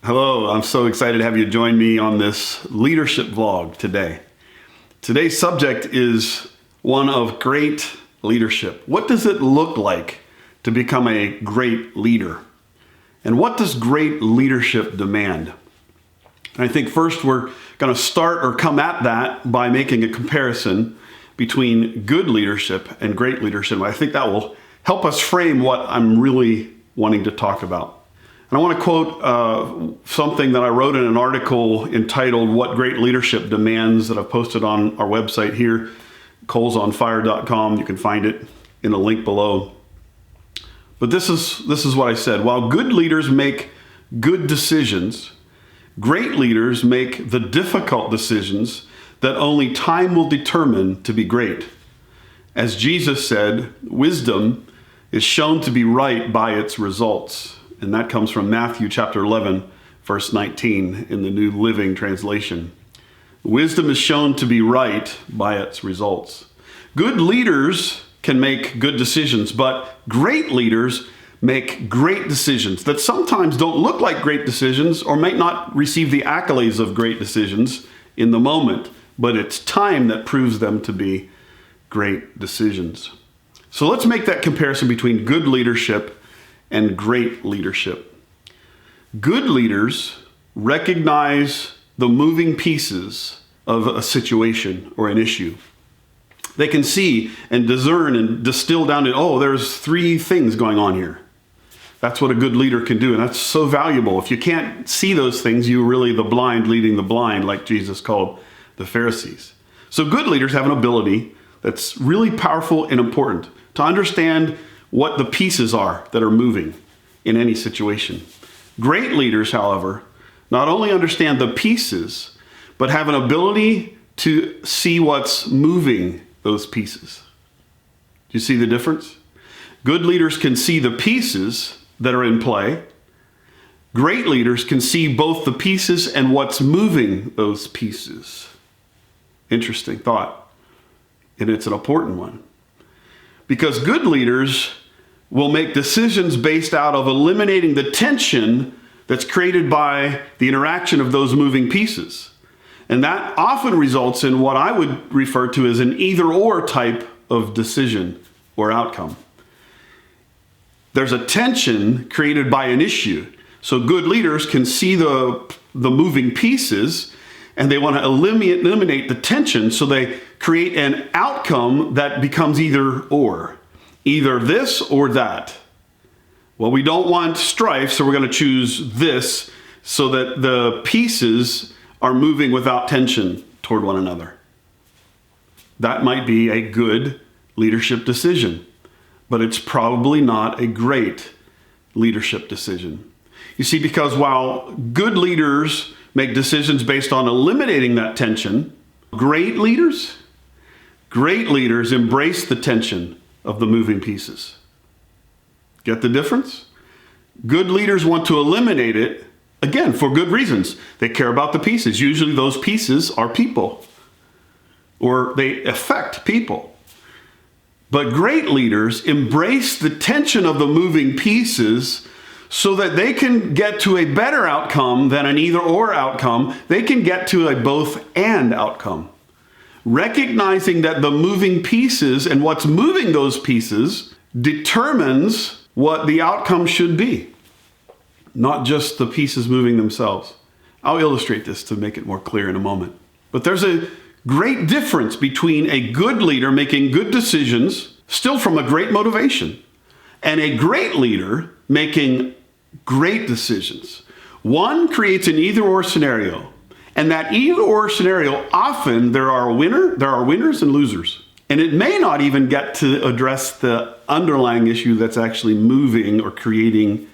Hello, I'm so excited to have you join me on this leadership vlog today. Today's subject is one of great leadership. What does it look like to become a great leader? And what does great leadership demand? And I think first we're going to start or come at that by making a comparison between good leadership and great leadership. I think that will help us frame what I'm really wanting to talk about. And I want to quote something that I wrote in an article entitled What Great Leadership Demands that I've posted on our website here, coalsonfire.com. You can find it in the link below. But this is what I said. While good leaders make good decisions, great leaders make the difficult decisions that only time will determine to be great. As Jesus said, wisdom is shown to be right by its results. And that comes from Matthew chapter 11, verse 19 in the New Living Translation. Wisdom is shown to be right by its results. Good leaders can make good decisions, but great leaders make great decisions that sometimes don't look like great decisions or might not receive the accolades of great decisions in the moment, but it's time that proves them to be great decisions. So let's make that comparison between good leadership and great leadership. Good leaders recognize the moving pieces of a situation or an issue. They can see and discern and distill down to, there's three things going on here. That's what a good leader can do, and that's so valuable. If you can't see those things, you're really the blind leading the blind, like Jesus called the Pharisees. So good leaders have an ability that's really powerful and important to understand what the pieces are that are moving in any situation. Great leaders, however, not only understand the pieces, but have an ability to see what's moving those pieces. Do you see the difference? Good leaders can see the pieces that are in play. Great leaders can see both the pieces and what's moving those pieces. Interesting thought. And it's an important one. Because good leaders will make decisions based out of eliminating the tension that's created by the interaction of those moving pieces. And that often results in what I would refer to as an either-or type of decision or outcome. There's a tension created by an issue. So good leaders can see the moving pieces and they want to eliminate the tension, so they create an outcome that becomes either or. Either this or that. Well, we don't want strife, so we're going to choose this so that the pieces are moving without tension toward one another. That might be a good leadership decision, but it's probably not a great leadership decision. You see, because while good leaders make decisions based on eliminating that tension, great leaders embrace the tension of the moving pieces. Get the difference? Good leaders want to eliminate it, again, for good reasons. They care about the pieces. Usually those pieces are people, or they affect people. But great leaders embrace the tension of the moving pieces so that they can get to a better outcome than an either-or outcome. They can get to a both-and outcome. Recognizing that the moving pieces and what's moving those pieces determines what the outcome should be, not just the pieces moving themselves. I'll illustrate this to make it more clear in a moment. But there's a great difference between a good leader making good decisions, still from a great motivation, and a great leader making great decisions. One creates an either-or scenario. And that either-or scenario, often there are winners and losers. And it may not even get to address the underlying issue that's actually moving or creating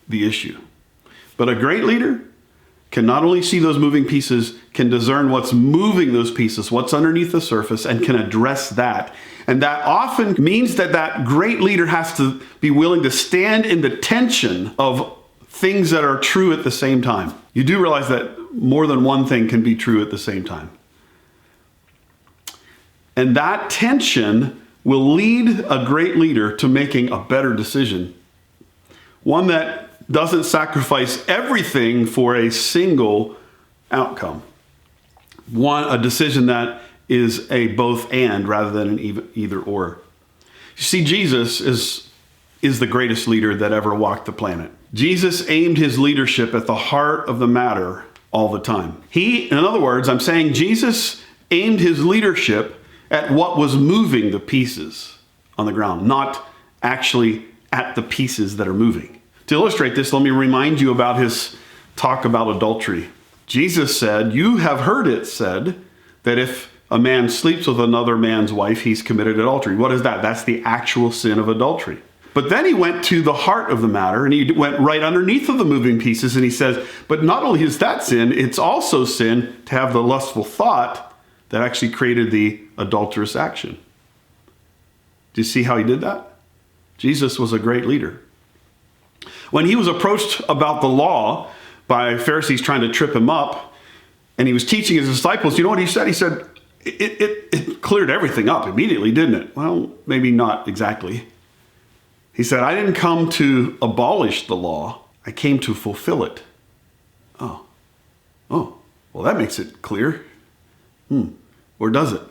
the issue. But a great leader can not only see those moving pieces, can discern what's moving those pieces, what's underneath the surface, and can address that. And that often means that that great leader has to be willing to stand in the tension of things that are true at the same time. You do realize that more than one thing can be true at the same time. And that tension will lead a great leader to making a better decision. One that doesn't sacrifice everything for a single outcome. A decision that is a both and rather than an either or. You see, Jesus is the greatest leader that ever walked the planet. Jesus aimed his leadership at the heart of the matter all the time. In other words, I'm saying Jesus aimed his leadership at what was moving the pieces on the ground, not actually at the pieces that are moving. To illustrate this, let me remind you about his talk about adultery. Jesus said, "You have heard it said that if a man sleeps with another man's wife, he's committed adultery." What is that? That's the actual sin of adultery. But then he went to the heart of the matter, and he went right underneath of the moving pieces, and he says, but not only is that sin, it's also sin to have the lustful thought that actually created the adulterous action. Do you see how he did that? Jesus was a great leader. When he was approached about the law by Pharisees trying to trip him up, and he was teaching his disciples, you know what he said? He said, it cleared everything up immediately, didn't it? Well, maybe not exactly. He said, I didn't come to abolish the law. I came to fulfill it. Oh, well, that makes it clear. Or does it?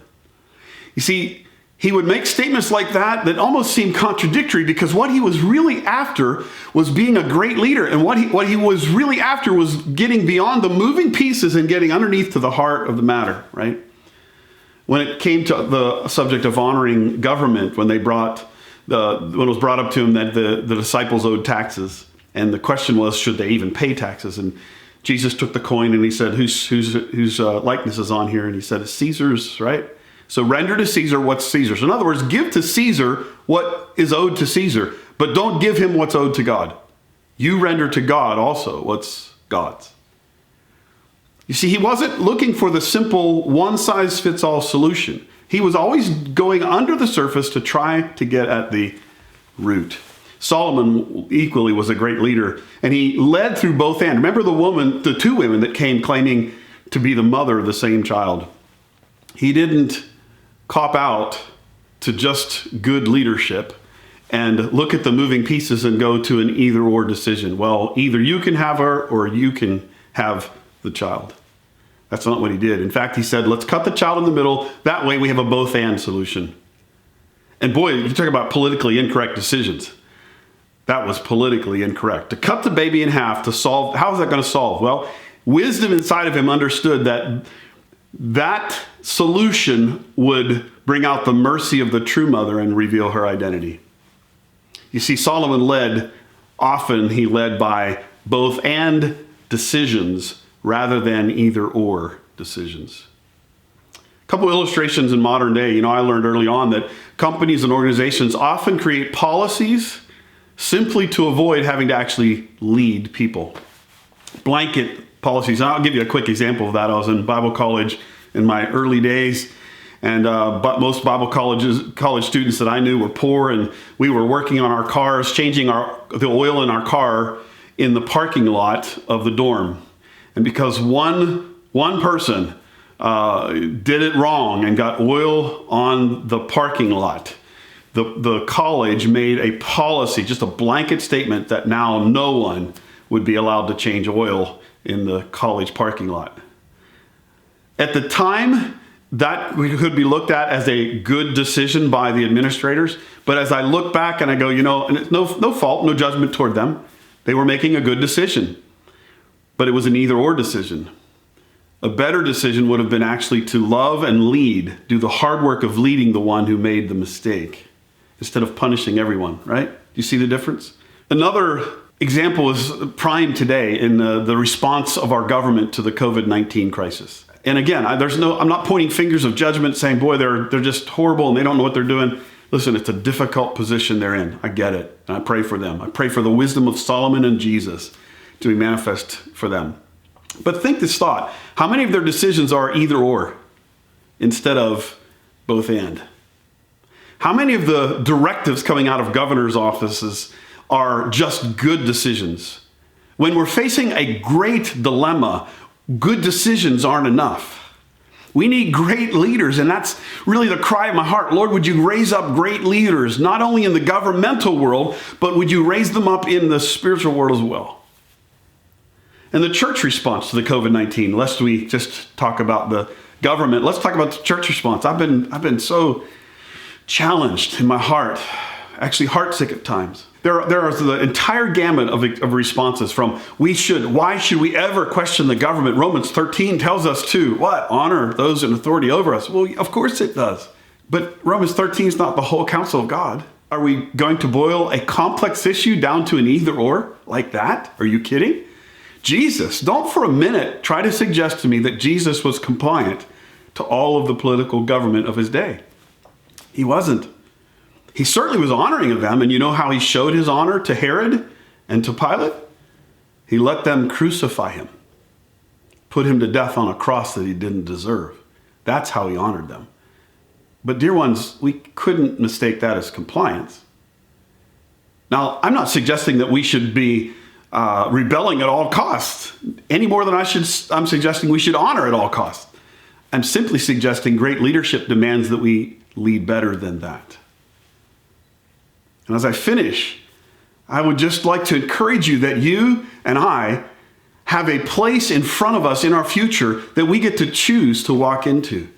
You see, he would make statements like that almost seem contradictory, because what he was really after was being a great leader. And what he was really after was getting beyond the moving pieces and getting underneath to the heart of the matter, right? When it came to the subject of honoring government, when it was brought up to him that the disciples owed taxes, and the question was, should they even pay taxes? And Jesus took the coin and he said, whose likeness is on here? And he said, it's Caesar's, right? So render to Caesar what's Caesar's. In other words, give to Caesar what is owed to Caesar, but don't give him what's owed to God. You render to God also what's God's. You see, he wasn't looking for the simple one-size-fits-all solution. He was always going under the surface to try to get at the root. Solomon equally was a great leader, and he led through both ends. Remember the two women that came claiming to be the mother of the same child. He didn't cop out to just good leadership and look at the moving pieces and go to an either-or decision. Well, either you can have her or you can have the child. That's not what he did. In fact, he said, let's cut the child in the middle. That way we have a both-and solution. And boy, you talk about politically incorrect decisions. That was politically incorrect. To cut the baby in half to solve, how is that going to solve? Well, wisdom inside of him understood that solution would bring out the mercy of the true mother and reveal her identity. You see, Solomon led by both and decisions rather than either or decisions. A couple illustrations in modern day. I learned early on that companies and organizations often create policies simply to avoid having to actually lead people. Blanket policies. I'll give you a quick example of that. I was in Bible college in my early days, and but most Bible college students that I knew were poor, and we were working on our cars, changing the oil in our car in the parking lot of the dorm. And because one person did it wrong and got oil on the parking lot, the college made a policy, just a blanket statement, that now no one would be allowed to change oil in the college parking lot. At the time, that could be looked at as a good decision by the administrators. But as I look back and I go, and it's no fault, no judgment toward them. They were making a good decision. But it was an either-or decision. A better decision would have been actually to love and lead, do the hard work of leading the one who made the mistake, instead of punishing everyone, right? Do you see the difference? Another example is prime today in the response of our government to the COVID-19 crisis. And again, I'm not pointing fingers of judgment saying, boy, they're just horrible and they don't know what they're doing. Listen, it's a difficult position they're in. I get it. And I pray for them. I pray for the wisdom of Solomon and Jesus to be manifest for them. But think this thought. How many of their decisions are either or instead of both and? How many of the directives coming out of governors' offices are just good decisions? When we're facing a great dilemma, good decisions aren't enough. We need great leaders, and that's really the cry of my heart. Lord, would you raise up great leaders, not only in the governmental world, but would you raise them up in the spiritual world as well? And the church response to the COVID-19, lest we just talk about the government, let's talk about the church response. I've been so challenged in my heart, actually heartsick at times. There is the entire gamut of responses from why should we ever question the government? Romans 13 tells us to what? Honor those in authority over us. Well, of course it does. But Romans 13 is not the whole counsel of God. Are we going to boil a complex issue down to an either or like that? Are you kidding? Jesus, don't for a minute try to suggest to me that Jesus was compliant to all of the political government of his day. He wasn't. He certainly was honoring of them, and you know how he showed his honor to Herod and to Pilate? He let them crucify him, put him to death on a cross that he didn't deserve. That's how he honored them. But dear ones, we couldn't mistake that as compliance. Now, I'm not suggesting that we should be rebelling at all costs, any more than I'm suggesting we should honor at all costs. I'm simply suggesting great leadership demands that we lead better than that. And as I finish, I would just like to encourage you that you and I have a place in front of us in our future that we get to choose to walk into.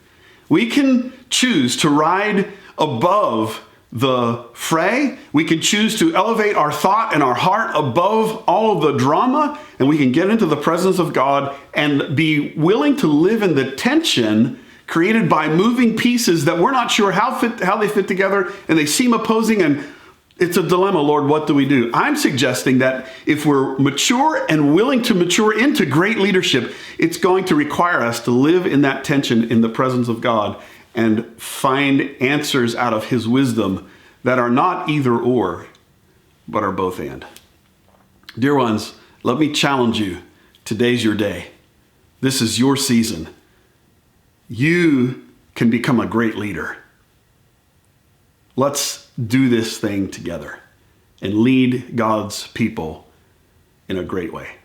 We can choose to ride above the fray. We can choose to elevate our thought and our heart above all of the drama, and we can get into the presence of God and be willing to live in the tension created by moving pieces that we're not sure how they fit together, and they seem opposing, and it's a dilemma. Lord, what do we do? I'm suggesting that if we're mature and willing to mature into great leadership, it's going to require us to live in that tension in the presence of God and find answers out of his wisdom that are not either or, but are both and. Dear ones, let me challenge you. Today's your day. This is your season. You can become a great leader. Let's do this thing together and lead God's people in a great way.